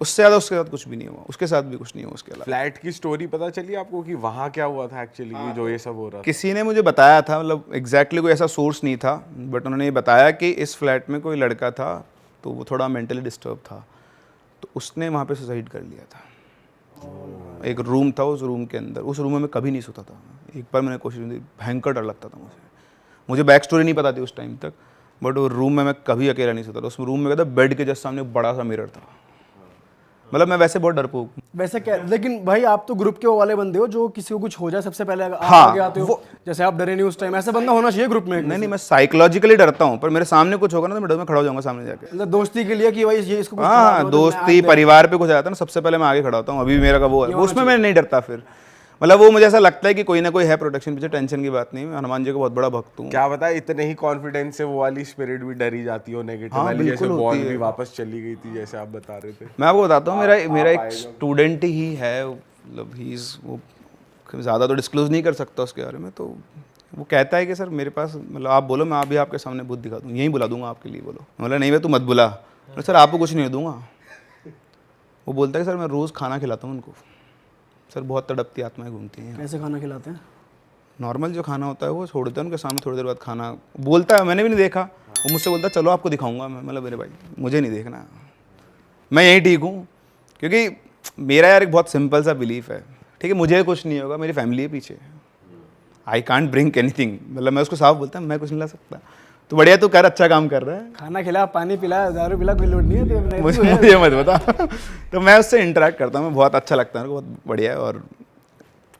उससे ज़्यादा उसके साथ कुछ भी नहीं हुआ, उसके साथ भी कुछ नहीं हुआ उसके अलावा। फ्लैट की स्टोरी पता चली आपको कि वहाँ क्या हुआ था एक्चुअली, जो ये सब हो रहा था? किसी ने मुझे बताया था, मतलब एग्जैक्टली कोई ऐसा सोर्स नहीं था, बट उन्होंने ये बताया कि इस फ्लैट में कोई लड़का था, तो वो थोड़ा मेंटली डिस्टर्ब था, तो उसने वहाँ पे सुसाइड कर लिया था। एक रूम था, उस रूम के अंदर, उस रूम में मैं कभी नहीं सोता था। एक बार मैंने कोशिश की, भयंकर डर लगता था मुझे बैक स्टोरी नहीं पता थी उस टाइम तक, बट वो रूम में मैं कभी अकेला नहीं सोता था। उस रूम में क्या था, बेड के जस्ट सामने बड़ा सा मिरर था। मतलब मैं वैसे बहुत डरपोक हूँ। वैसे क्या, लेकिन भाई आप तो ग्रुप के वो वाले बंदे हो जो किसी को कुछ हो जाए सबसे पहले आप हाँ, आगे आते हो, जैसे आप डरे नहीं उस टाइम, ऐसा बंदा होना चाहिए ग्रुप में। नहीं, मैं साइकोलॉजिकली डरता हूँ, पर मेरे सामने कुछ होगा ना तो मैं डर में खड़ा हो जाऊंगा सामने जाके। मतलब दोस्ती के लिए कि भाई ये इसको कुछ हाँ, दोस्ती परिवार पे कुछ आता है ना, सबसे पहले मैं आगे खड़ा होता हूँ। अभी मेरा का वो है, उसमें मैं नहीं डरता। फिर मतलब वो मुझे ऐसा लगता है कि कोई ना कोई है प्रोटेक्शन पीछे, टेंशन की बात नहीं। मैं हनुमान जी का बहुत बड़ा भक्त हूँ। क्या पता इतने ही कॉन्फिडेंस से वो वाली स्पिरिट भी डरी जाती हो नेगेटिव हाँ, वाली, जैसे बिल्कुल होती बॉल है। भी वापस चली गई थी जैसे आप बता रहे थे। मैं आपको बताता हूँ, मेरा एक स्टूडेंट ही है, मतलब ही इज़, वो ज़्यादा तो डिस्क्लोज नहीं कर सकता उसके बारे में, तो वो कहता है कि सर मेरे पास, मतलब आप बोलो, मैं अभी आपके सामने भूत दिखा दूँ, यहीं बुला दूंगा आपके लिए, बोलो। मतलब नहीं मैं, तू मत बुला। सर आपको कुछ नहीं दूंगा। वो बोलता है कि सर मैं रोज़ खाना खिलाता हूँ उनको, सर बहुत तड़पती आत्माएं घूमती हैं। कैसे खाना खिलाते हैं? नॉर्मल जो खाना होता है वो छोड़ते हैं उनके सामने, थोड़ी देर बाद खाना बोलता है, मैंने भी नहीं देखा। वो मुझसे बोलता है चलो आपको दिखाऊंगा मैं, मतलब मेरे भाई मुझे नहीं देखना, मैं यहीं ठीक हूँ। क्योंकि मेरा यार एक बहुत सिंपल सा बिलीफ है, ठीक है, मुझे कुछ नहीं होगा, मेरी फैमिली है पीछे, आई कांट ब्रिंग एनीथिंग। मतलब मैं उसको साफ बोलता हूँ मैं कुछ नहीं ला सकता, तो बढ़िया तू कर, अच्छा काम कर रहा है, खाना खिला, पानी पिला, दारू पिला, कोई लोड नहीं है तो मुझे मत बता। तो मैं उससे इंटरेक्ट करता हूँ, मैं बहुत अच्छा लगता है, मेरे को बहुत बढ़िया है। और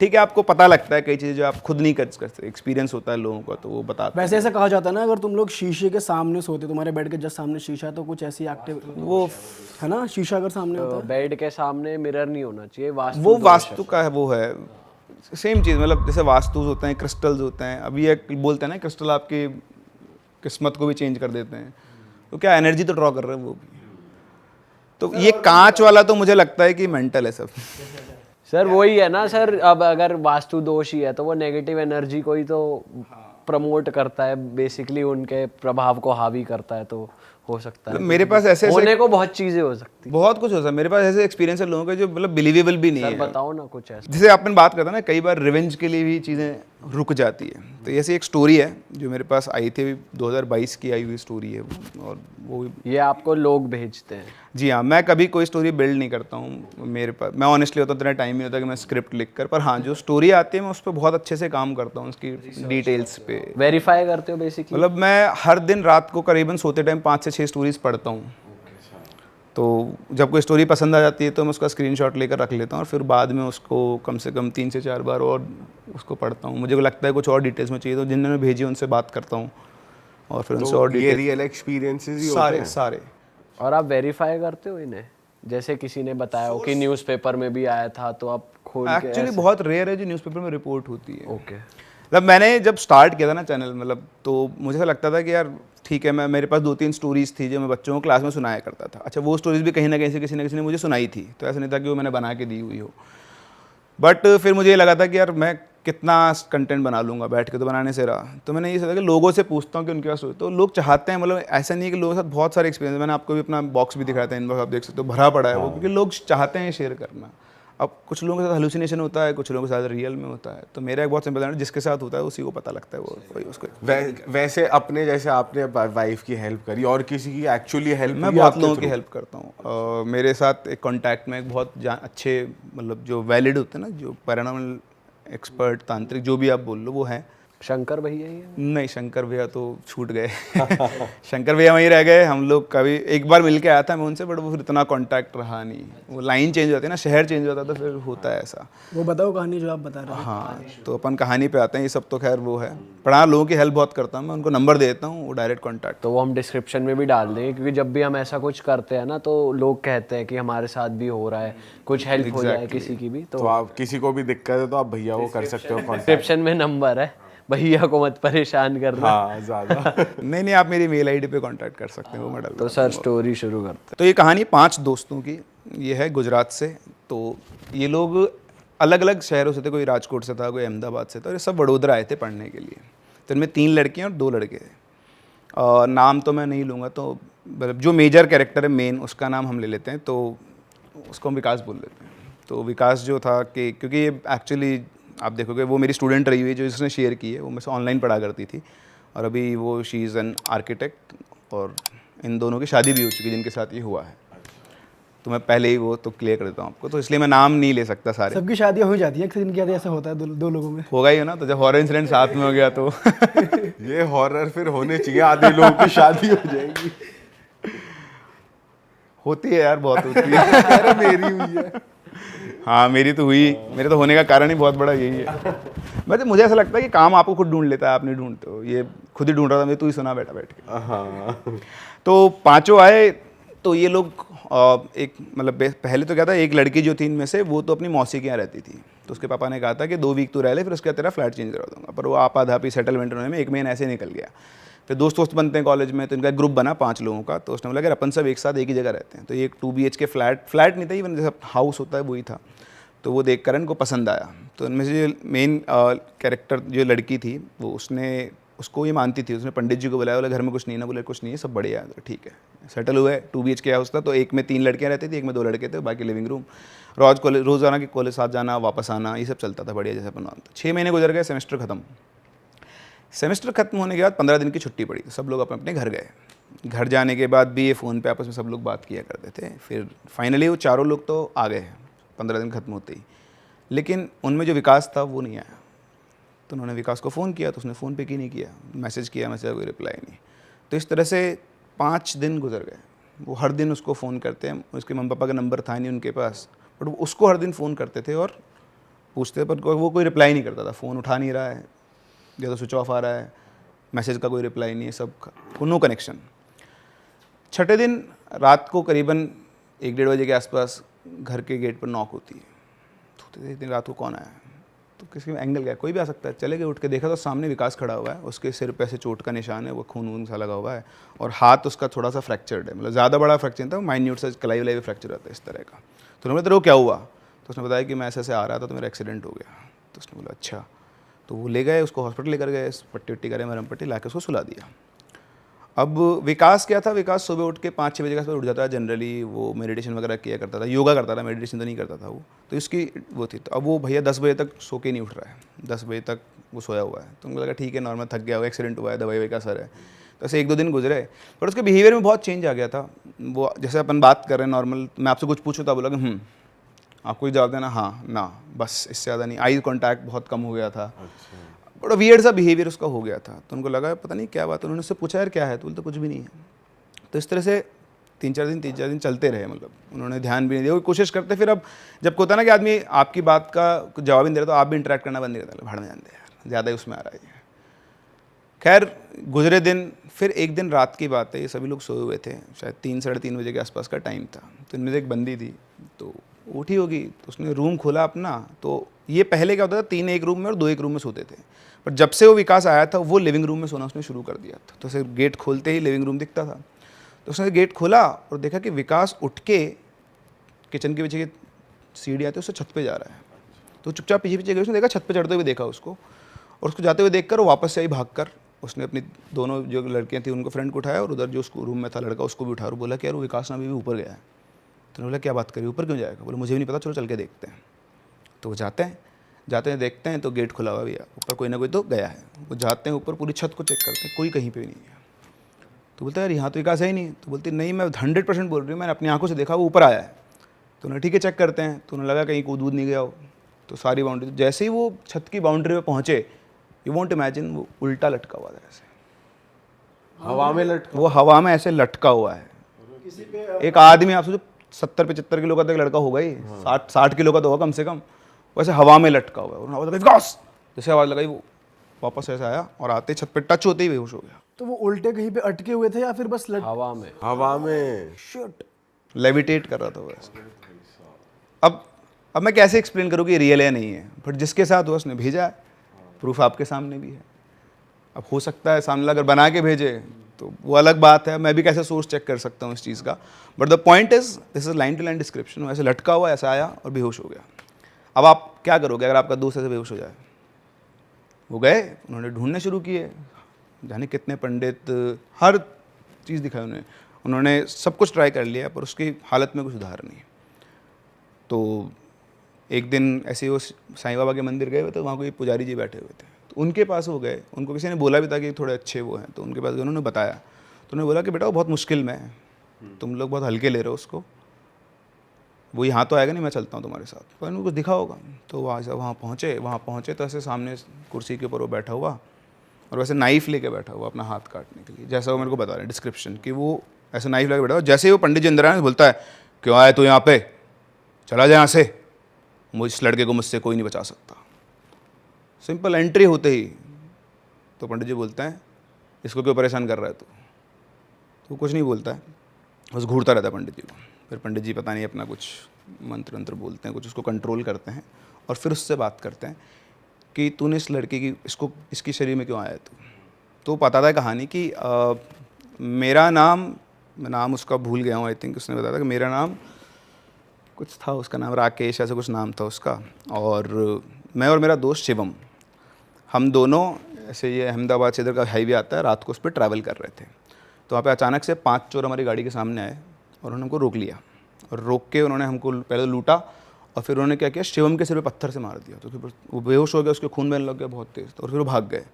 ठीक है, आपको पता लगता है कई चीज़ें जो आप खुद नहीं कर सकते, एक्सपीरियंस होता है लोगों का, तो वो बताते हैं। वैसे ऐसा कहा जाता है ना, अगर तुम लोग शीशे के सामने सोते, तुम्हारे बेड के जस्ट सामने शीशा है, तो कुछ ऐसी एक्टिव वो है ना, शीशा अगर सामने होता है। बेड के सामने मिरर नहीं होना चाहिए, वो वास्तु का है, वो है सेम चीज़। मतलब जैसे वास्तु होते हैं, क्रिस्टल्स होते हैं, अभी एक बोलते हैं ना क्रिस्टल आपकी किस्मत को भी चेंज कर देते हैं, तो क्या एनर्जी तो ड्रॉ कर रहे हैं वो भी। तो ये कांच वाला तो मुझे लगता है कि मेंटल है सब। सर वही है ना सर, अब अगर वास्तु दोष ही है तो वो नेगेटिव एनर्जी को ही तो प्रमोट करता है, बेसिकली उनके प्रभाव को हावी करता है, तो हो सकता है मेरे पास ऐसे होने को बहुत चीजें हो सकती, बहुत कुछ हो सकता है। मेरे पास ऐसे एक्सपीरियंस है लोगों के जो मतलब बिलीवेबल भी नहीं सर है। बताओ ना कुछ ऐसा। जैसे आपने बात करता ना, कई बार रिवेंज के लिए भी चीज़ें रुक जाती है, तो ऐसी एक स्टोरी है जो मेरे पास आई थी, 2022 की आई हुई स्टोरी है वो, और वो ये आपको लोग भेजते हैं? जी हाँ, मैं कभी कोई स्टोरी बिल्ड नहीं करता हूँ मेरे पास, मैं ऑनेस्टली होता इतना टाइम नहीं होता कि मैं स्क्रिप्ट लिख कर, पर हाँ जो स्टोरी आती है मैं उस पर बहुत अच्छे से काम करता हूँ, उसकी डिटेल्स पे वेरीफाई करते हो बेसिकली? मतलब मैं हर दिन रात को करीबन सोते टाइम 5 से 6 स्टोरीज पढ़ता हूँ। तो जब कोई स्टोरी पसंद आ जाती है तो मैं उसका स्क्रीनशॉट लेकर रख लेता हूँ, और फिर बाद में उसको कम से कम 3 से 4 बार और उसको पढ़ता हूँ। मुझे लगता है कुछ और डिटेल्स में चाहिए तो जिन्होंने भेजी उनसे बात करता हूँ, और फिर उनसे और ये डिटेल्स रियल एक्सपीरियंसेस ही होते हैं सारे। और आप वेरीफाई करते हो इन्हें? जैसे किसी ने बताया हो कि न्यूज़पेपर में भी आया था, तो आप खोल के एक्चुअली बहुत रेयर है जो न्यूज़पेपर में रिपोर्ट होती है। ओके। मतलब मैंने जब स्टार्ट किया था ना चैनल, मतलब तो मुझे ऐसा लगता था कि यार ठीक है, मैं मेरे पास 2-3 स्टोरीज थी जो मैं बच्चों को क्लास में सुनाया करता था। अच्छा, वो स्टोरीज भी कहीं ना कहीं से किसी न किसी ने मुझे सुनाई थी, तो ऐसा नहीं था कि वो मैंने बना के दी हुई हो। बट फिर मुझे ये लगा था कि यार मैं कितना कंटेंट बना लूँगा बैठ के, तो बनाने से रहा। तो मैंने ये सोचा कि लोगों से पूछता हूँ कि उनके पास, तो लोग चाहते हैं, मतलब ऐसा नहीं है कि लोगों के साथ बहुत सारे एक्सपीरियंस, मैंने आपको भी अपना बॉक्स भी दिखाया था, इनबॉक्स आप देख सकते हो भरा पड़ा है वो, क्योंकि लोग चाहते हैं शेयर करना। अब कुछ लोगों के साथ हेलुसिनेशन होता है, कुछ लोगों के साथ रियल में होता है, तो मेरा एक बहुत सिंपल है, जिसके साथ होता है उसी को पता लगता है, वो वही उसको। वैसे अपने जैसे आपने वाइफ की हेल्प करी, और किसी की एक्चुअली हेल्प? मैं बहुत लोगों की हेल्प करता हूँ। मेरे साथ एक कांटेक्ट में एक बहुत अच्छे, मतलब जो वैलिड होते हैं ना, जो पैरानॉर्मल एक्सपर्ट, तांत्रिक, जो भी आप बोल लो, वो हैं। शंकर भैया ही है? नहीं, शंकर भैया तो छूट गए। शंकर भैया वहीं रह गए। हम लोग कभी एक बार मिल के आया था मैं उनसे, बट वो फिर इतना कांटेक्ट रहा नहीं। वो लाइन चेंज होती है ना, शहर चेंज होता है, तो फिर होता है ऐसा। वो बताओ कहानी जो आप बता रहे थे। हाँ, तो अपन कहानी पे आते हैं। ये सब तो खैर वो है, पर हाँ लोगों की हेल्प बहुत करता हूँ मैं, उनको नंबर देता हूँ, वो डायरेक्ट कॉन्टैक्ट। तो वो हम डिस्क्रिप्शन में भी डाल देंगे, क्योंकि जब भी हम ऐसा कुछ करते हैं ना, तो लोग कहते हैं कि हमारे साथ भी हो रहा है, कुछ हेल्प हो जाए किसी की भी, तो आप किसी को भी दिक्कत है तो आप भैया को कर सकते हो कॉन्टैक्ट। डिस्क्रिप्शन में नंबर है, भैया को मत परेशान करना। हाँ ज़्यादा। नहीं, आप मेरी मेल आईडी पे कांटेक्ट कर सकते हैं, वो मैं डाल। तो सर स्टोरी शुरू करते हैं। तो ये कहानी 5 दोस्तों की, ये है गुजरात से। तो ये लोग अलग अलग शहरों से थे, कोई राजकोट से था, कोई अहमदाबाद से था, और ये सब वडोदरा आए थे पढ़ने के लिए। तो इनमें 3 लड़कियाँ और 2 लड़के थे। नाम तो मैं नहीं लूँगा, तो जो मेजर कैरेक्टर है मेन, उसका नाम हम ले लेते हैं। तो उसको हम विकास बोल लेते हैं। तो विकास जो था कि क्योंकि ये एक्चुअली आप देखोगे वो मेरी स्टूडेंट रही हुई है जो जिसने शेयर की है, वो मुझसे ऑनलाइन पढ़ा करती थी और अभी वो शी इज़ एन आर्किटेक्ट और इन दोनों की शादी भी हो चुकी है जिनके साथ ये हुआ है। तो मैं पहले ही वो तो क्लियर कर देता हूँ आपको, तो इसलिए मैं नाम नहीं ले सकता सारे। सबकी शादियाँ हो जाती है, किसी दिन क्या ऐसा होता है दो लोगों में। होगा ही ना, तो जब हॉरर इंसिडेंट साथ में हो गया तो ये हॉरर फिर होने चाहिए, आधे लोगों की शादी हो जाएगी। होती है यार, बहुत होती है। अरे मेरी हुई है। हाँ मेरी तो हुई, मेरे तो होने का कारण ही बहुत बड़ा यही है। मतलब मुझे ऐसा लगता है कि काम आपको खुद ढूंढ लेता है, आप नहीं ढूंढते हो। ये खुद ही ढूंढ रहा था मैं, तू ही सुना बैठा बैठ के। हाँ तो पांचों आए, तो ये लोग एक मतलब पहले तो क्या था, एक लड़की जो थी इनमें से वो तो अपनी मौसी के यहाँ रहती थी, तो उसके पापा ने कहा था कि 2 वीक तू रह ले, फिर उसके बाद तेरा फ्लैट चेंज करा दूंगा। पर वो आपाधापी सेटलमेंट होने में 1 महीना ऐसे निकल गया। फिर दोस्त बनते हैं कॉलेज में, तो इनका ग्रुप बना 5 लोगों का। तो उसने बोला कि अपन सब एक साथ एक ही जगह रहते हैं। तो ये एक 2 BHK फ्लैट नहीं था, इवन जैसा हाउस होता है वही था। तो वो देख कर इनको पसंद आया। तो इनमें से जो मेन कैरेक्टर जो लड़की थी वो उसको ये मानती थी। उसने पंडित जी को बुलाया, बोला घर में कुछ नहीं ना, बोले कुछ नहीं है, सब बढ़िया है। तो ठीक है, सेटल हुए। 2 BHK हाउस था, तो एक में 3 लड़कियां रहती थी, एक में 2 लड़के थे, बाकी लिविंग रूम। रोज़ाना की कॉलेज साथ जाना वापस आना, ये सब चलता था बढ़िया जैसे अपन मानते। 6 महीने गुजर गए, सेमेस्टर खत्म। सेमेस्टर खत्म होने के बाद 15 दिन की छुट्टी पड़ी, तो सब लोग अपने अपने घर गए। घर जाने के बाद भी ये फ़ोन पे आपस में सब लोग बात किया करते थे। फिर फाइनली वो चारों लोग तो आ गए 15 दिन खत्म होते ही, लेकिन उनमें जो विकास था वो नहीं आया। तो उन्होंने विकास को फ़ोन किया, तो उसने फ़ोन पे की नहीं किया, मैसेज किया, मैसेज का कोई रिप्लाई नहीं। तो इस तरह से 5 दिन गुजर गए। वो हर दिन उसको फ़ोन करते हैं, उसके मम्मी पापा का नंबर था नहीं उनके पास, बट वो उसको हर दिन फ़ोन करते थे और पूछते, पर वो कोई रिप्लाई नहीं करता था। फ़ोन उठा नहीं रहा है, या तो स्विच ऑफ आ रहा है, मैसेज का कोई रिप्लाई नहीं है, सब नो कनेक्शन। छठे दिन रात को करीबन 1-1:30 बजे के आसपास घर के गेट पर नॉक होती है। तो एक दिन रात को कौन आया, तो किसी एंगल गया, कोई भी आ सकता है। चले गए, उठ के देखा तो सामने विकास खड़ा हुआ है, उसके सिर पे ऐसे चोट का निशान है, वो खून सा लगा हुआ है और हाथ उसका थोड़ा सा फ्रैक्चर्ड है। मतलब ज़्यादा बड़ा फ्रैक्चर नहीं था, माइन्यूट सा कलाई वलाई फ्रैक्चर रहता है इस तरह का। तो उन्होंने तेरे को क्या हुआ, तो उसने बताया कि मैं ऐसे आ रहा था तो मेरा एक्सीडेंट हो गया। तो उसने बोला अच्छा। तो वो ले गए, उसको हॉस्पिटल लेकर गए, पट्टी वट्टी करे, मरम पट्टी ला के उसको सुला दिया। अब विकास क्या था, विकास सुबह उठ के 5-6 बजे के आसपास उठ जाता है जनरली। वो मेडिटेशन वगैरह किया करता था, योगा करता था, मेडिटेशन तो नहीं करता था वो। तो इसकी वो थी। तो अब वो भैया 10 बजे तक सो के नहीं उठ रहा है, 10 बजे तक वो सोया हुआ है। तो मुझे लगा ठीक है, नॉर्मल थक गया होगा, एक्सीडेंट हुआ है, दवाई का असर है। तो ऐसे 1-2 दिन गुजरे, पर उसके बिहेवियर में बहुत चेंज आ गया था। वो जैसे अपन बात कर रहे हैं नॉर्मल, मैं आपसे कुछ पूछूँ तो बोला कि आपको ही जवाब देना हाँ ना, बस इससे ज़्यादा नहीं। आई कॉन्टैक्ट बहुत कम हो गया था, बड़ा वियर्ड सा बिहेवियर उसका हो गया था। तो उनको लगा पता नहीं क्या बात। उन्होंने उससे पूछा यार क्या है, तो बोलते कुछ भी नहीं है। तो इस तरह से 3-4 दिन चलते रहे। मतलब उन्होंने ध्यान भी नहीं दिया, वो कोशिश करते। फिर अब जब होता ना कि आदमी आपकी बात का जवाब ही नहीं दे रहा, तो आप भी इंटरेक्ट करना बंद नहीं करता, भाड़ में जानते यार, ज़्यादा ही उसमें आ रहा है। खैर गुजरे दिन, फिर एक दिन रात की बात है, ये सभी लोग सोए हुए थे, शायद 3-3:30 बजे के आसपास का टाइम था। तो इनमें से एक बंदी थी, तो उठी होगी, तो उसने रूम खोला अपना। तो ये पहले क्या होता था, 3 एक रूम में और 2 एक रूम में सोते थे, पर जब से वो विकास आया था वो लिविंग रूम में सोना उसने शुरू कर दिया था। तो उसे गेट खोलते ही लिविंग रूम दिखता था। तो उसने गेट खोला और देखा कि विकास उठ के किचन के पीछे की सीढ़ी आती है, उससे छत पे जा रहा है। तो चुपचाप पीछे पीछे गई, उसने देखा छत पे चढ़ते हुए देखा उसको, और उसको जाते हुए देखकर वो वापस से आई भागकर। उसने अपनी दोनों जो लड़कियां थी उनको फ्रेंड को उठाया, और उधर जो उसको रूम में था लड़का उसको भी उठाया और बोला कि यार वो विकास ना अभी भी ऊपर गया है। तो बोला क्या बात करी, ऊपर क्यों जाएगा? बोले मुझे भी नहीं पता, चलो चल के देखते हैं। तो वो जाते हैं देखते हैं तो गेट खुला हुआ भैया, ऊपर कोई ना कोई तो गया है। वो जाते हैं ऊपर, पूरी छत को चेक करते हैं, कोई कहीं पे भी नहीं है। तो बोलता है यार यहाँ तो विकास है ही नहीं। तो बोलती नहीं, मैं 100% बोल रही हूँ, मैंने अपनी आंखों से देखा वो ऊपर आया है। तो उन्हें ठीक है चेक करते हैं। तो उन्हें लगा कहीं कूद नहीं गया हो। तो सारी बाउंड्री, जैसे ही वो छत की बाउंड्री पे पहुँचे, यू वॉन्ट इमेजिन, वो उल्टा लटका हुआ था ऐसे, हवा में लटका। वो हवा में ऐसे लटका हुआ है। एक आदमी, आप सोचो 70-75 किलो का तो एक लड़का होगा ही, 60 किलो का तो होगा कम से कम, वैसे हवा में लटका हुआ है। और आवाज़ लगाई विकास, जैसे आवाज़ लगाई वो वापस ऐसे आया और आते छत पे टच होते ही बेहोश हो गया। तो वो उल्टे कहीं पे अटके हुए थे या फिर बस हवा में? हवा में शिट, लेविटेट कर रहा था वो ऐसे। अब मैं कैसे एक्सप्लेन करूँ कि रियल है नहीं है, बट जिसके साथ हुआ उसने भेजा है, प्रूफ आपके सामने भी है। अब हो सकता है सामने अगर बना के भेजे तो वो अलग बात है, मैं भी कैसे सोर्स चेक कर सकता हूँ इस चीज़ का। But the point is this is line to line description. ऐसे लटका हुआ, ऐसा आया और बेहोश हो गया। अब आप क्या करोगे अगर आपका दोस्त ऐसे बेहोश हो जाए? वो गए, उन्होंने ढूंढने शुरू किए, जाने कितने पंडित, हर चीज़ दिखाई उन्होंने सब कुछ ट्राई कर लिया, पर उसकी हालत में कुछ सुधार नहीं। तो एक दिन ऐसे ही वो साईं बाबा के मंदिर गए हुए थे, वहाँ कोई पुजारी जी बैठे हुए थे, तो उनके पास वो गए, उनको किसी ने बोला भी था कि थोड़े अच्छे वो हैं, तो उनके पास गए, उन्होंने बताया, तो उन्होंने बोला कि बेटा वो बहुत मुश्किल में है, तुम लोग बहुत हल्के ले रहे हो उसको, वो यहाँ तो आएगा नहीं, मैं चलता हूँ तुम्हारे साथ, पर उनको दिखा होगा। तो वहाँ पहुँचे तो ऐसे सामने कुर्सी के ऊपर वो बैठा हुआ और वैसे नाइफ लेके बैठा हुआ अपना हाथ काटने के लिए, जैसा वो मेरे को बता रहे हैं डिस्क्रिप्शन कि वो ऐसे नाइफ लेके बैठा हुआ। जैसे ही वो पंडित जी अंदर आए बोलता है, क्यों आए तू यहाँ पे, चला जाए यहाँ से, मुझ इस लड़के को मुझसे कोई नहीं बचा सकता। सिंपल एंट्री होते ही तो पंडित जी बोलते हैं, इसको क्यों परेशान कर रहा है तू? तो कुछ नहीं बोलता है, बस घूरता रहता है पंडित जी को। फिर पंडित जी पता नहीं अपना कुछ मंत्र वंत्र बोलते हैं, कुछ उसको कंट्रोल करते हैं और फिर उससे बात करते हैं कि तूने इस लड़की की इसकी शरीर में क्यों आया है तू? तो पता था कहानी कि मेरा नाम उसका भूल गया हूँ, आई थिंक उसने बताया था कि मेरा नाम कुछ था, उसका नाम राकेश ऐसा कुछ नाम था उसका, और मैं और मेरा दोस्त शिवम, हम दोनों ऐसे ये अहमदाबाद से इधर का हाईवे आता है, रात को उस पर ट्रैवल कर रहे थे। तो वहाँ पे अचानक से 5 चोर हमारी गाड़ी के सामने आए और उन्होंने हमको रोक लिया, और रोक के उन्होंने हमको पहले लूटा और फिर उन्होंने क्या किया, शिवम के सिर पे पत्थर से मार दिया, तो फिर वो बेहोश हो गया, उसके खून बहने लग गया बहुत तेज़, और फिर वो भाग गए।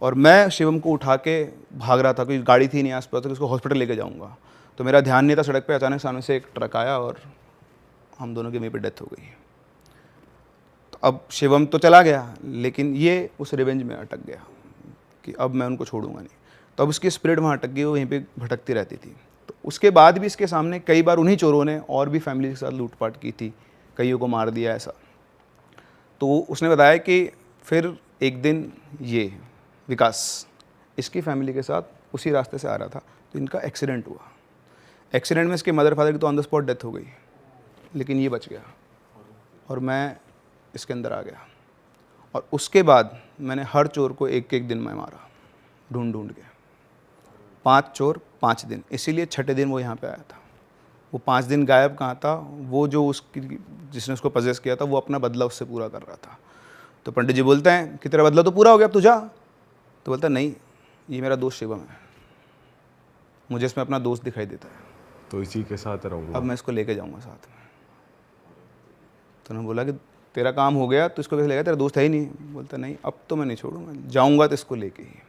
और मैं शिवम को उठा के भाग रहा था, कोई गाड़ी थी नहीं आसपास, तो उसको हॉस्पिटल लेके जाऊँगा, तो मेरा ध्यान नहीं था सड़क पर, अचानक सामने से एक ट्रक आया और हम दोनों की वहीं पर डेथ हो गई। तो अब शिवम तो चला गया, लेकिन ये उस रिवेंज में अटक गया कि अब मैं उनको छोड़ूंगा नहीं, तो अब उसकी स्पिरिट वहाँ अटक गई, वो वहीं पे भटकती रहती थी। तो उसके बाद भी इसके सामने कई बार उन्हीं चोरों ने और भी फैमिली के साथ लूटपाट की थी, कईयों को मार दिया ऐसा। तो उसने बताया कि फिर एक दिन ये विकास इसकी फैमिली के साथ उसी रास्ते से आ रहा था, तो इनका एक्सीडेंट हुआ। एक्सीडेंट में इसके मदर फादर की तो ऑन द स्पॉट डेथ हो गई, लेकिन ये बच गया और मैं इसके अंदर आ गया। और उसके बाद मैंने हर चोर को एक एक दिन में मारा, ढूंढ के। 5 चोर 5 दिन, इसीलिए छठे दिन वो यहाँ पे आया था। वो 5 दिन गायब कहाँ था, वो जो उसकी जिसने उसको पजेस किया था वो अपना बदला उससे पूरा कर रहा था। तो पंडित जी बोलते हैं कि तेरा बदला तो पूरा हो गया, अब तू जा। तो बोलता है नहीं, ये मेरा दोस्त शिवम है, मुझे इसमें अपना दोस्त दिखाई देता है, तो इसी के साथ रहूँगा, अब मैं इसको लेके जाऊँगा साथ में। तो उन्होंने बोला कि तेरा काम हो गया तो इसको कैसे लेगा, तेरा दोस्त है ही नहीं। बोलता नहीं, अब तो मैं नहीं छोड़ूंगा, जाऊंगा तो इसको लेके ही।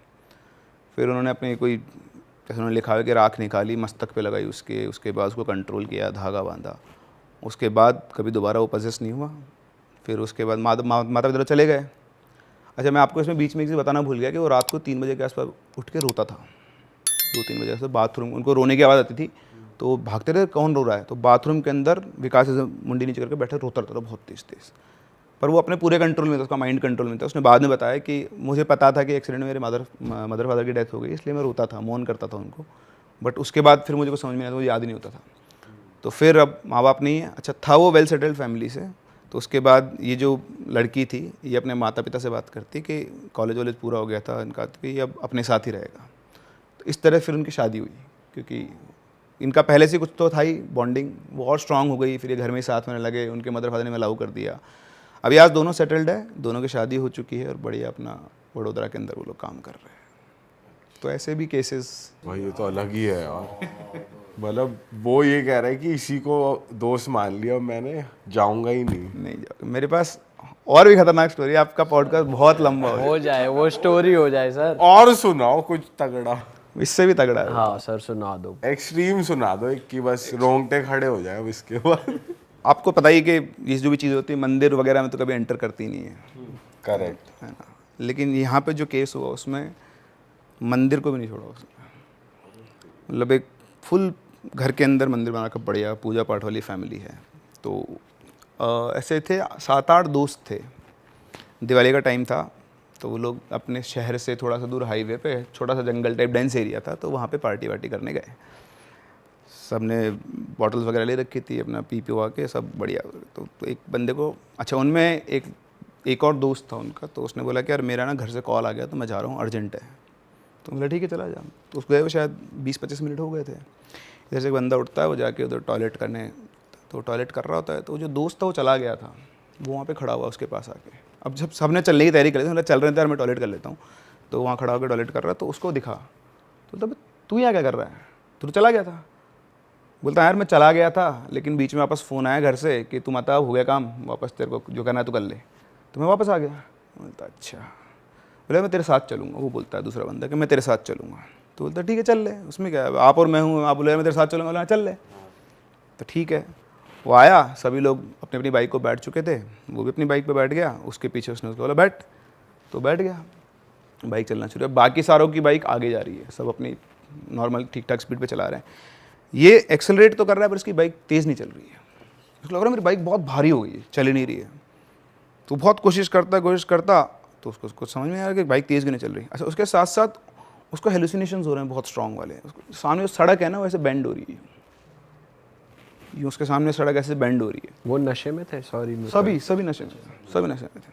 फिर उन्होंने अपनी कोई जैसे उन्होंने लिखा है कि राख निकाली, मस्तक पे लगाई उसके बाद उसको कंट्रोल किया, धागा बांधा। उसके बाद कभी दोबारा वो पजेस नहीं हुआ। फिर उसके बाद माता पिता चले गए। अच्छा, मैं आपको इसमें बीच में एक चीज़ बताना भूल गया कि वो रात को 3 बजे के आसपास उठ के रोता था। 2-3 बजे से बाथरूम, उनको रोने की आवाज़ आती थी तो भागते थे, कौन रो रहा है, तो बाथरूम के अंदर विकास ऐसे मुंडी नीचे करके बैठे रोता रहता था बहुत तेज़। पर वो अपने पूरे कंट्रोल में था, उसका माइंड कंट्रोल में था। उसने बाद में बताया कि मुझे पता था कि एक्सीडेंट में मेरे मदर फादर की डेथ हो गई, इसलिए मैं रोता था, मौन करता था उनको, बट उसके बाद फिर मुझे कुछ समझ में नहीं आता, मुझे याद ही नहीं होता था। तो फिर अब माँ बाप नहीं है, अच्छा था वो वेल सेटल्ड फैमिली से। तो उसके बाद ये जो लड़की थी ये अपने माता पिता से बात करती कि कॉलेज वॉलेज पूरा हो गया था इनका, तो ये अब अपने साथ ही रहेगा। तो इस तरह फिर उनकी शादी हुई, क्योंकि इनका पहले से कुछ तो था ही बॉन्डिंग, वो और स्ट्रांग हो गई। फिर ये घर में ही साथ में लगे, उनके मदर फादर ने अलाउ कर दिया। अभी आज दोनों सेटल्ड है, दोनों की शादी हो चुकी है और बढ़िया अपना वडोदरा के अंदर वो लोग काम कर रहे हैं। तो ऐसे भी केसेस भाई ये तो अलग ही है यार। मतलब वो ये कह रहा है कि इसी को दोस्त मान लिया, मैंने जाऊंगा ही नहीं जाओगे। मेरे पास और भी खतरनाक स्टोरी, आपका पॉडकास्ट बहुत लंबा हो जाए, वो स्टोरी हो जाए सर। और सुनाओ कुछ तगड़ा, इससे भी तगड़ा है। हाँ सर, सुना दो, एक्सट्रीम सुना दो एक, कि बस रोंगटे खड़े हो जाए। अब इसके बाद आपको पता ही कि ये जो भी चीज़ होती है मंदिर वगैरह में तो कभी एंटर करती नहीं है, करेक्ट है ना। लेकिन यहाँ पे जो केस हुआ उसमें मंदिर को भी नहीं छोड़ा उसने। मतलब एक फुल घर के अंदर मंदिर बना कर बढ़िया पूजा पाठ वाली फैमिली है। तो ऐसे थे 7-8 दोस्त थे। दिवाली का टाइम था तो वो लोग अपने शहर से थोड़ा सा दूर हाईवे पे छोटा सा जंगल टाइप डेंस एरिया था, तो वहाँ पे पार्टी वार्टी करने गए। सब ने बॉटल्स वगैरह ले रखी थी, अपना पी हुआ के सब बढ़िया। तो एक बंदे को, अच्छा उनमें एक और दोस्त था उनका, तो उसने बोला कि यार मेरा ना घर से कॉल आ गया तो मैं जा रहा हूँ, अर्जेंट है। तो बोला ठीक है चला जा। तो उसको गए वो शायद 20-25 मिनट हो गए थे। इधर से एक बंदा उठता है, वो जाके उधर टॉयलेट करने, तो टॉयलेट कर रहा होता है। तो जो दोस्त था वो चला गया था, वो वहाँ पे खड़ा हुआ उसके पास आके। अब जब सबने चलने की तैयारी कर ली, मतलब चल रहे थे यार मैं टॉयलेट कर लेता हूँ, तो वहाँ खड़ा होकर टॉयलेट कर रहा, तो उसको दिखा। तो तब तू यहाँ क्या कर रहा है, तू तो चला गया था। बोलता यार मैं चला गया था लेकिन बीच में वापस फ़ोन आया घर से कि तुम आता, हो गया काम, वापस तेरे को जो करना है तो कर ले। तो मैं वापस आ गया। बोलता अच्छा। बोले मैं तेरे साथ चलूँगा। वो बोलता है दूसरा बंदा कि मैं तेरे साथ चलूँगा। तो बोलता ठीक है चल ले, उसमें क्या है, आप और मैं हूँ। आप बोले मैं तेरे साथ चलूँगा। बोला चल ले। तो ठीक है, वो आया, सभी लोग अपनी अपनी बाइक को बैठ चुके थे, वो भी अपनी बाइक पे बैठ गया, उसके पीछे उसने उसको बोला बैठ, तो बैठ गया। बाइक चलना शुरू है, बाकी सारों की बाइक आगे जा रही है, सब अपनी नॉर्मल ठीक ठाक स्पीड पे चला रहे हैं। ये एक्सेलरेट तो कर रहा है पर इसकी बाइक तेज़ नहीं चल रही है। उसको लग रहा है मेरी बाइक बहुत भारी हो गई है, चल ही नहीं रही है। तो बहुत कोशिश करता तो उसको कुछ समझ में आ रहा कि बाइक तेज़ क्यों नहीं चल रही। अच्छा, उसके साथ साथ उसको हेलुसिनेशंस हो रहे हैं बहुत स्ट्रॉन्ग वाले। उसको सामने जो सड़क है ना वैसे बेंड हो रही है, यूँ उसके सामने सड़क ऐसे बेंड हो रही है। वो नशे में थे? सॉरी, सभी नशे में थे।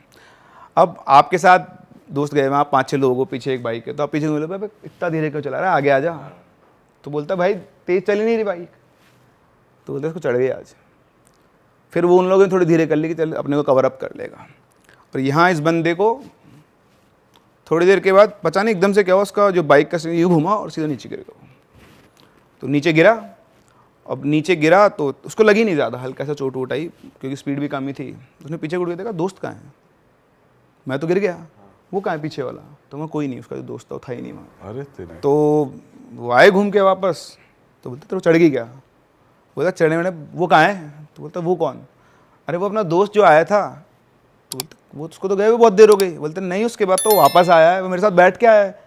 अब आपके साथ दोस्त गए वहाँ, 5-6 लोगों को, पीछे एक बाइक है, तो आप पीछे बोले भाई इतना धीरे क्यों चला रहा है, आगे आ जा। तो बोलता भाई तेज़ चल ही नहीं रही बाइक। तो बोलते इसको चढ़ गई आज। फिर वो उन लोगों ने थोड़ी धीरे कर ली कि चल अपने को कवर अप कर लेगा। और यहाँ इस बंदे को थोड़ी देर के बाद पता नहीं एकदम से क्या हुआ, उसका जो बाइक का यूँ घुमा और सीधा नीचे गिर गया। तो नीचे गिरा। अब नीचे गिरा तो उसको लगी नहीं ज़्यादा, हल्का सा चोट वोट आई क्योंकि स्पीड भी कम ही थी। उसने पीछे मुड़ के देखा दोस्त कहाँ है, मैं तो गिर गया, वो कहाँ है पीछे वाला। तो मैं कोई नहीं, उसका जो दोस्त था ही नहीं वहाँ। अरे तेरे। तो वो आए घूम के वापस, तो बोलते तेरे चढ़ गई क्या। बोलता चढ़ने मैंने, वो कहाँ है। तो बोलता वो कौन। अरे वो अपना दोस्त जो आया था। तो बोलते वो उसको तो गए हुए बहुत देर हो गई। बोलते नहीं, उसके बाद तो वापस आया है, वो मेरे साथ बैठ के आया है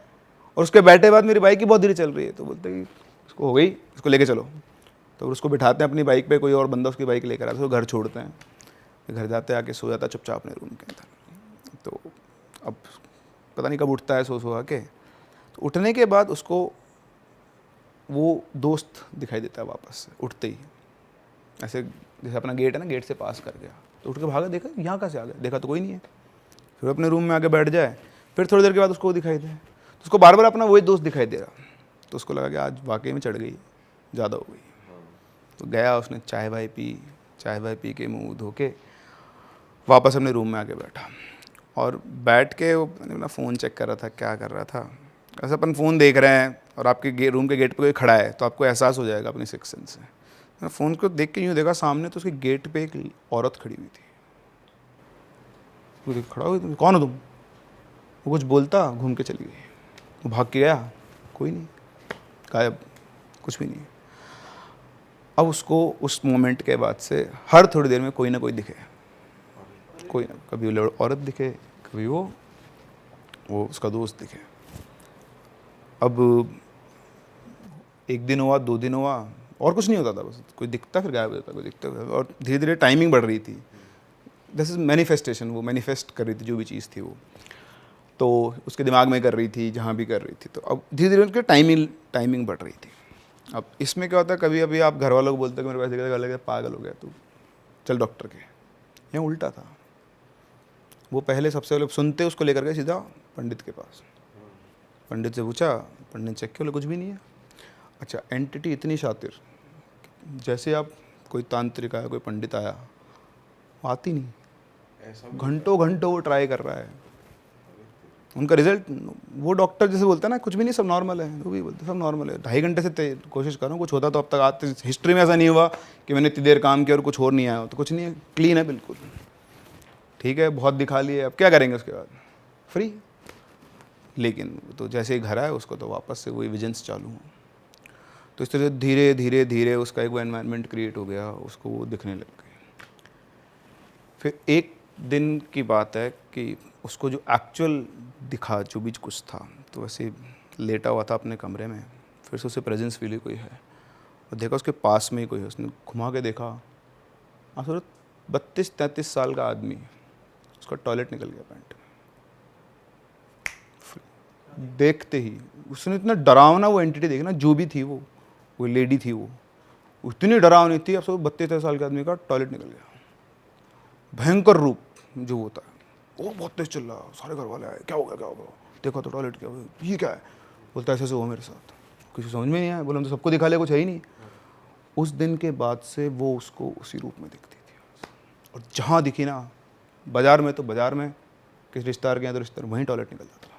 और उसके बैठे बाद मेरी बाइक ही बहुत धीरे चल रही है। तो बोलते उसको हो गई, उसको लेके चलो। तो उसको बिठाते हैं अपनी बाइक पे, कोई और बंदा उसकी बाइक लेकर आता है, उसको घर छोड़ते हैं। घर जाते आके सो जाता चुपचाप अपने रूम के अंदर। तो अब पता नहीं कब उठता है सो के। तो उठने के बाद उसको वो दोस्त दिखाई देता है वापस से उठते ही, ऐसे जैसे अपना गेट है ना, गेट से पास कर गया। तो उठ के भागा, देखा यहाँ कहाँ से आ गया, देखा तो कोई नहीं है। फिर अपने रूम में आके बैठ जाए, फिर थोड़ी देर के बाद उसको वो दिखाई दे, तो उसको बार बार अपना वही दोस्त दिखाई दे रहा। तो उसको लगा कि आज वाकई में चढ़ गई, ज़्यादा हो गई। तो गया, उसने चाय वाय पी के मुँह धो के वापस अपने रूम में आके बैठा। और बैठ के वो अपना फ़ोन चेक कर रहा था, क्या कर रहा था। ऐसे अपन फ़ोन देख रहे हैं और आपके रूम के गेट पे कोई खड़ा है तो आपको एहसास हो जाएगा अपनी सिक्स सेंस से। मैं फ़ोन को देख के यूँ देखा सामने, तो उसके गेट पे एक औरत खड़ी हुई थी। वो खड़ा हुई, तुम कौन हो तुम। वो कुछ बोलता, घूम के चली गई। वो भाग के गया, कोई नहीं, गायब, कुछ भी नहीं। अब उसको उस मोमेंट के बाद से हर थोड़ी देर में कोई ना कोई दिखे, कोई ना, कभी वो औरत दिखे, कभी वो उसका दोस्त दिखे। अब 1 दिन हुआ, 2 दिन हुआ, और कुछ नहीं होता था, बस कोई दिखता फिर गायब हो जाता, कोई दिखता। और धीरे धीरे टाइमिंग बढ़ रही थी। दिस इज़ मैनिफेस्टेशन, वो मैनिफेस्ट कर रही थी जो भी चीज़ थी वो, तो उसके दिमाग में कर रही थी, जहाँ भी कर रही थी। तो अब धीरे धीरे उनकी टाइमिंग बढ़ रही थी। अब इसमें क्या होता है, कभी अभी आप घर वालों को बोलते हो कि मेरे पास देखा लगे पागल हो गया तू, चल डॉक्टर के। यहाँ उल्टा था, वो पहले सबसे पहले सुनते उसको लेकर गए सीधा पंडित के पास। पंडित से पूछा, पंडित ने चेक किया, बोले कुछ भी नहीं है। अच्छा, एंटिटी इतनी शातिर, जैसे आप कोई तांत्रिक आया, कोई पंडित आया, वो आती नहीं, घंटों वो ट्राई कर रहा है। उनका रिजल्ट, वो डॉक्टर जैसे बोलता है ना कुछ भी नहीं, सब नॉर्मल है, वो भी बोलते सब नॉर्मल है। 2.5 घंटे से कोशिश कर रहा हूँ, कुछ होता तो अब तक आते, हिस्ट्री में ऐसा नहीं हुआ कि मैंने इतनी देर काम किया और कुछ और नहीं आया हो। तो कुछ नहीं है, क्लीन है बिल्कुल, ठीक है, बहुत दिखा लिए, अब क्या करेंगे उसके बाद, फ्री। लेकिन तो जैसे ही घर आया उसको तो वापस से वही विजन्स चालू हुआ। तो इस तरह धीरे धीरे उसका एक वो एनवायरनमेंट क्रिएट हो गया, उसको वो दिखने लग गई। फिर एक दिन की बात है कि उसको जो एक्चुअल दिखा, जो भी कुछ था, तो वैसे लेटा हुआ था अपने कमरे में। फिर से उसे प्रेजेंस फील हुई कोई है, और देखा उसके पास में ही कोई है। उसने घुमा के देखा, हाँ सर 32-33 साल का आदमी, उसका टॉयलेट निकल गया पैंट में। देखते ही उसने इतना डरावना वो एंटिटी देखी ना, जो भी थी वो लेडी थी, वो इतनी डरावनी थी। अब सब 32 साल के आदमी का टॉयलेट निकल गया, भयंकर रूप जो होता है। वो बहुत तेज चिल्ला, सारे घर वाले आए, क्या हो गया, देखो तो टॉयलेट क्या हुआ, ये क्या है। बोलता ऐसे हुआ मेरे साथ, किसी समझ में नहीं आया। बोला हम तो सबको दिखा लिया, कुछ है ही नहीं। उस दिन के बाद से वो उसको उसी रूप में दिखती थी, और जहाँ दिखी ना, बाजार में तो बाजार में, किस रिश्तेदार के यहाँ तो रिश्तेदार, वहीं टॉयलेट निकल जाता था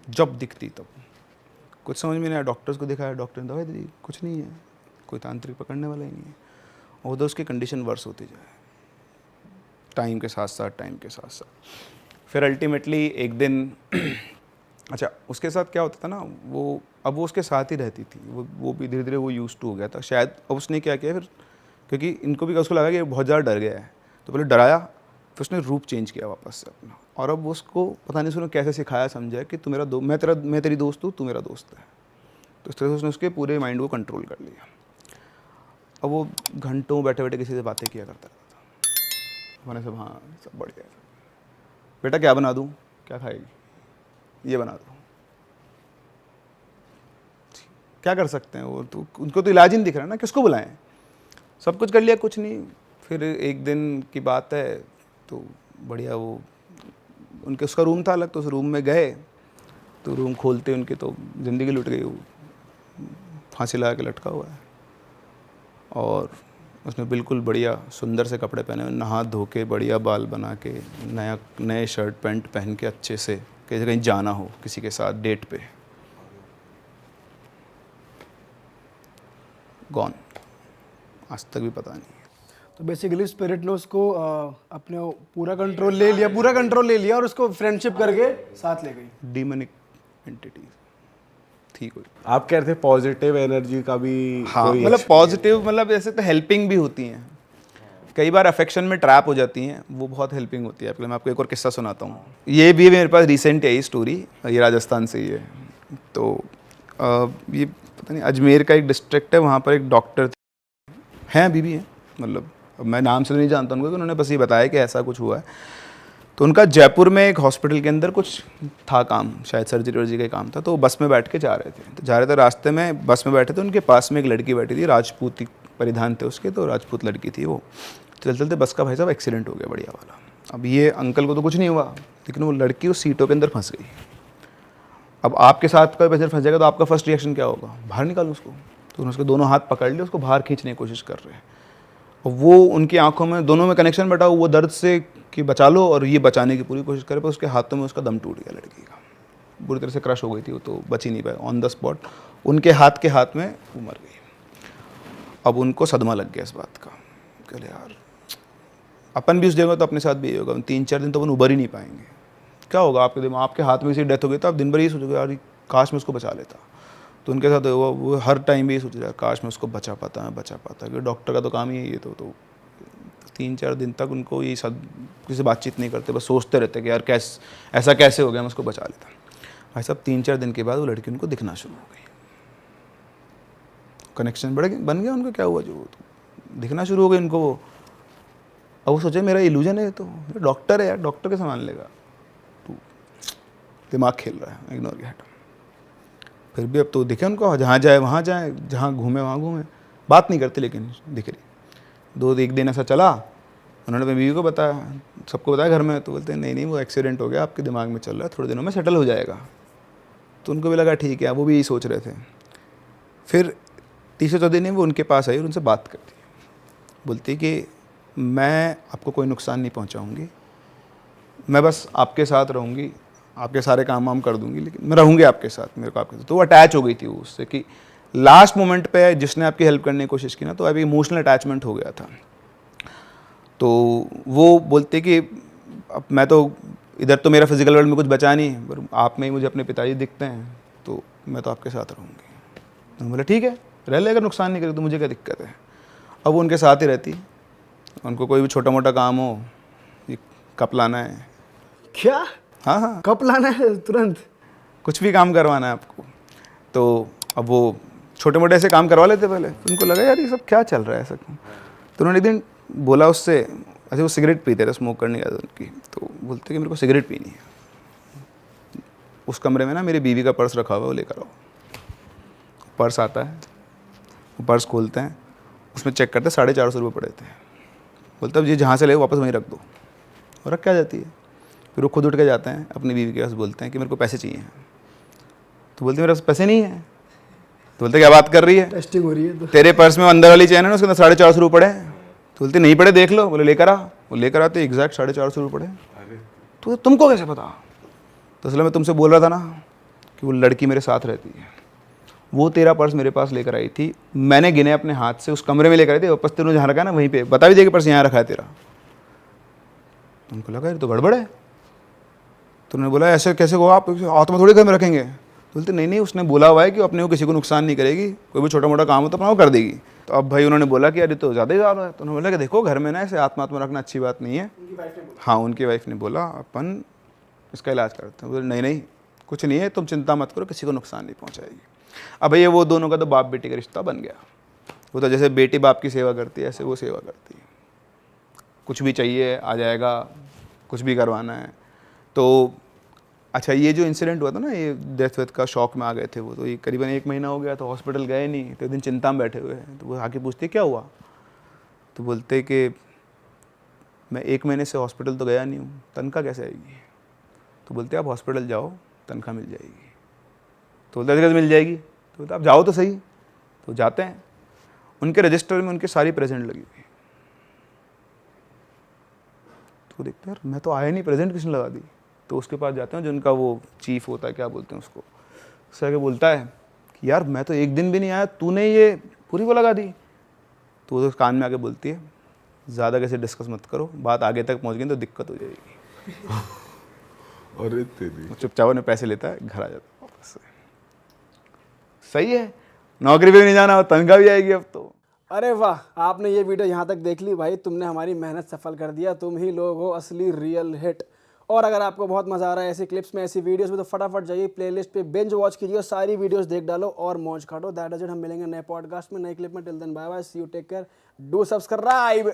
जब दिखती तब। कुछ समझ में नहीं आया, डॉक्टर्स को दिखाया, डॉक्टर ने दवाई दी, कुछ नहीं है, कोई तांत्रिक पकड़ने वाला ही नहीं है। और उधर उसकी कंडीशन वर्स होती जाए टाइम के साथ साथ। फिर अल्टीमेटली एक दिन अच्छा उसके साथ क्या होता था ना, वो अब वो उसके साथ ही रहती थी, वो भी धीरे धीरे वो यूज टू हो गया था शायद। अब उसने क्या किया फिर, क्योंकि इनको भी उसको लगा कि ये बहुत ज़्यादा डर गया है, तो पहले डराया, फिर उसने रूप चेंज किया वापस से अपना। और अब उसको पता नहीं उसने कैसे सिखाया समझाया कि तू मेरा मैं तेरी दोस्त हूँ, तू मेरा दोस्त है। तो इस तरह से उसने उसके पूरे माइंड को कंट्रोल कर लिया। अब वो घंटों बैठे बैठे किसी से बातें किया करता था। मैंने सब हाँ सब बढ़िया है, बेटा क्या बना दूँ, क्या खाएगी, ये बना दो, क्या कर सकते हैं वो तो, उनको तो इलाज ही नहीं दिख रहा ना, किसको बुलाएं, सब कुछ कर लिया कुछ नहीं। फिर एक दिन की बात है तो बढ़िया वो उनके उसका रूम था अलग, तो उस रूम में गए तो रूम खोलते उनके तो ज़िंदगी लुट गई। वो फांसी लगा के लटका हुआ है और उसने बिल्कुल बढ़िया सुंदर से कपड़े पहने हुए, नहा धो के बढ़िया बाल बना के नए शर्ट पैंट पहन के अच्छे से कहीं जाना हो किसी के साथ डेट पे, गॉन, आज तक भी पता नहीं। तो बेसिकली स्पिरिट ने उसको अपने पूरा कंट्रोल ले लिया और उसको फ्रेंडशिप करके साथ ले गई। डीमनिक एंटिटी थी कोई। आप कह रहे थे पॉजिटिव एनर्जी का भी हाँ कोई मतलब पॉजिटिव मतलब ऐसे तो हेल्पिंग भी होती हैं, कई बार अफेक्शन में ट्रैप हो जाती हैं, वो बहुत हेल्पिंग होती है। मैं आपको एक और किस्सा सुनाता हूँ, ये भी मेरे पास रिसेंट है स्टोरी, ये राजस्थान से ही है। तो ये पता नहीं अजमेर का एक डिस्ट्रिक्ट है, वहाँ पर एक डॉक्टर हैं, अभी भी हैं, मतलब अब मैं नाम से तो नहीं जानता उनको, उन्होंने बस ये बताया कि ऐसा कुछ हुआ है। तो उनका जयपुर में एक हॉस्पिटल के अंदर कुछ था काम, शायद सर्जरी वर्जरी का काम था, तो वो बस में बैठ के जा रहे थे, रास्ते में बस में बैठे थे, उनके पास में एक लड़की बैठी थी, राजपूती परिधान थे उसके, तो राजपूत लड़की थी वो। चलते चलते बस का भाई साहब एक्सीडेंट हो गया बढ़िया वाला। अब ये अंकल को तो कुछ नहीं हुआ, लेकिन वो लड़की उस सीटों के अंदर फंस गई। अब आपके साथ कोई पैसेंजर फंस जाएगा तो आपका फर्स्ट रिएक्शन क्या होगा, बाहर निकालो उसको। तो उन्होंने उसके दोनों हाथ पकड़ लिए, उसको बाहर खींचने की कोशिश कर रहे हैं, और वो उनकी आंखों में दोनों में कनेक्शन बैठा, वो दर्द से कि बचा लो और ये बचाने की पूरी कोशिश करे, पर उसके हाथों में उसका दम टूट गया लड़की का, बुरी तरह से क्रश हो गई थी वो, तो बच ही नहीं पाया ऑन द स्पॉट, उनके हाथ में वो मर गई। अब उनको सदमा लग गया इस बात का, कहले यार अपन भी उस जगह तो अपने साथ भी यही होगा, 3-4 दिन तो अपन उबर ही नहीं पाएंगे, क्या होगा आपके दिमाग, आपके हाथ में किसी डेथ हो गई तो आप दिन भर यही सोचोगे यार काश मैं उसको बचा लेता। तो उनके साथ वो हर टाइम भी यही सोच रहा काश मैं उसको बचा पाता, क्योंकि डॉक्टर का तो काम ही है ये। तो 3-4 दिन तक उनको ये सब किसी बातचीत नहीं करते, बस सोचते रहते कि यार ऐसा कैसे हो गया, मैं उसको बचा लेता। भाई साहब 3-4 दिन के बाद वो लड़की उनको दिखना शुरू हो गई, कनेक्शन बन गया उनका, क्या हुआ जो तो दिखना शुरू हो गई उनको वो। अब वो सोचे मेरा इल्यूजन है, तो डॉक्टर है यार, डॉक्टर के सामान लेगा, तो दिमाग खेल रहा है, इग्नोर किया हटा। फिर भी अब तो दिखे उनको, जहाँ जाए वहाँ जाए, जहाँ घूमे वहाँ घूमे, बात नहीं करते लेकिन दिख रही। एक दिन ऐसा चला, उन्होंने अपनी बीवी को बताया, सबको बताया घर में, तो बोलते हैं नहीं वो एक्सीडेंट हो गया, आपके दिमाग में चल रहा है, थोड़े दिनों में सेटल हो जाएगा। तो उनको भी लगा ठीक है, वो भी यही सोच रहे थे। फिर 3-4 दिन वो उनके पास आई और उनसे बात करती, बोलती कि मैं आपको कोई नुकसान नहीं पहुंचाऊंगी, मैं बस आपके साथ रहूंगी, आपके सारे काम वाम कर दूंगी, लेकिन मैं रहूंगी आपके साथ, मेरे को आपके साथ। तो वो अटैच हो गई थी वो उससे, कि लास्ट मोमेंट पे जिसने आपकी हेल्प करने की कोशिश की ना, तो अभी इमोशनल अटैचमेंट हो गया था। तो वो बोलते कि अब मैं तो इधर तो मेरा फिजिकल वर्ल्ड में कुछ बचा नहीं, पर आप में ही मुझे अपने पिताजी दिखते हैं, तो मैं तो आपके साथ रहूँगी। तो बोला ठीक है रह ले, अगर नुकसान नहीं करे तो मुझे क्या दिक्कत है। अब वो उनके साथ ही रहती, उनको कोई भी छोटा मोटा काम हो, ये कप लाना है, क्या, हाँ कप लाना है तुरंत, कुछ भी काम करवाना है आपको, तो अब वो छोटे मोटे ऐसे काम करवा लेते पहले। तो उनको लगा यार ये सब क्या चल रहा है ऐसा। तो उन्होंने एक दिन बोला उससे, ऐसे वो सिगरेट पीते थे, स्मोक करने की आदत उनकी, तो बोलते कि मेरे को सिगरेट पीनी है। उस कमरे में ना मेरी बीवी का पर्स रखा हुआ है, वो लेकर आओ। पर्स आता है, वो पर्स खोलते हैं, उसमें चेक करते 450 रुपये पड़े थे। बोलते अब ये जहाँ से ले वापस वहीं रख दो, और रख क्या जाती है। फिर वो खुद उठ के जाते हैं अपनी बीवी के पास, बोलते हैं कि मेरे को पैसे चाहिए। तो बोलते मेरे पास पैसे नहीं है। तो बोलते क्या बात कर रही है, टेस्टिंग हो रही है तो। तेरे पर्स में अंदर वाली चैन है ना, उसके अंदर 450 रुपये पड़े हैं। तो बोलते नहीं पड़े देख लो। बोले लेकर आ। वो लेकर आते एग्जैक्ट 450 रुपये पड़े। तो तुमको कैसे पता। तो इसलिए मैं तुमसे बोल रहा था ना कि वो लड़की मेरे साथ रहती है, वो तेरा पर्स मेरे पास लेकर आई थी, मैंने गिने अपने हाथ से, उस कमरे में लेकर आई थी, वापस तेरे जहाँ रखा है ना वहीं पे, बता भी दे कि पर्स यहाँ रखा है तेरा। उनको लगा ये तो गड़बड़ है। तो उन्होंने बोला ऐसे कैसे हो आप, हाथ में थोड़ी घर में रखेंगे। तो बोलते नहीं नहीं, उसने बोला हुआ है कि अपने को किसी को नुकसान नहीं करेगी, कोई भी छोटा मोटा काम हो तो अपना वो कर देगी। तो अब भाई उन्होंने बोला कि अरे तो ज़्यादा ही ज़्यादा है। तो उन्होंने बोला कि देखो घर में ना ऐसे आत्मा रखना अच्छी बात नहीं है। हाँ, उनकी वाइफ ने बोला अपन इसका इलाज करते हैं। बोले नहीं नहीं कुछ नहीं है, तुम चिंता मत करो, किसी को नुकसान नहीं पहुँचाएगी। अब भैया वो दोनों का तो बाप बेटी का रिश्ता बन गया। वो तो जैसे बेटी बाप की सेवा करती है ऐसे वो सेवा करती है, कुछ भी चाहिए आ जाएगा, कुछ भी करवाना है। तो अच्छा ये जो इंसिडेंट हुआ था ना, ये डेथ वेथ का शौक में आ गए थे वो, तो ये करीबन 1 महीना हो गया, तो हॉस्पिटल गए नहीं। तो एक दिन चिंता में बैठे हुए हैं, तो वो आके पूछते क्या हुआ। तो बोलते कि मैं 1 महीने से हॉस्पिटल तो गया नहीं हूँ, तनख्वाह कैसे आएगी। तो बोलते आप हॉस्पिटल जाओ तनख्वाह मिल जाएगी। तो बोलते कैसे मिल जाएगी। तो बोलते आप जाओ तो सही। तो जाते हैं, उनके रजिस्टर में उनके सारी प्रेजेंट लगी हुई। तो देखते यार मैं तो आया नहीं, प्रेजेंट किसने लगा दी। तो उसके पास जाते हैं जो उनका वो चीफ होता है, क्या बोलते हैं उसको, उससे आके बोलता है कि यार मैं तो 1 दिन भी नहीं आया, तूने ये पूरी वो लगा दी। तो वो कान में आके बोलती है ज़्यादा कैसे डिस्कस मत करो, बात आगे तक पहुंच गई तो दिक्कत हो जाएगी। अरे तेरी, चुपचाप ने पैसे लेता है, घर आ जाता है वापस से। सही है, नौकरी पे भी नहीं जाना और तनख्वाह भी आएगी अब तो। अरे वाह, आपने ये वीडियो यहाँ तक देख ली भाई, तुमने हमारी मेहनत सफल कर दिया, तुम ही लोग हो असली रियल हिट। और अगर आपको बहुत मजा आ रहा है ऐसी क्लिप्स में, ऐसी वीडियोस में, तो फटाफट जाइए प्लेलिस्ट पे बिंज वॉच कीजिए और सारी वीडियोस देख डालो और मौज काटो। दैट इज इट, हम मिलेंगे नए पॉडकास्ट में, नए क्लिप में। Till then bye bye, see you, take care, do subscribe.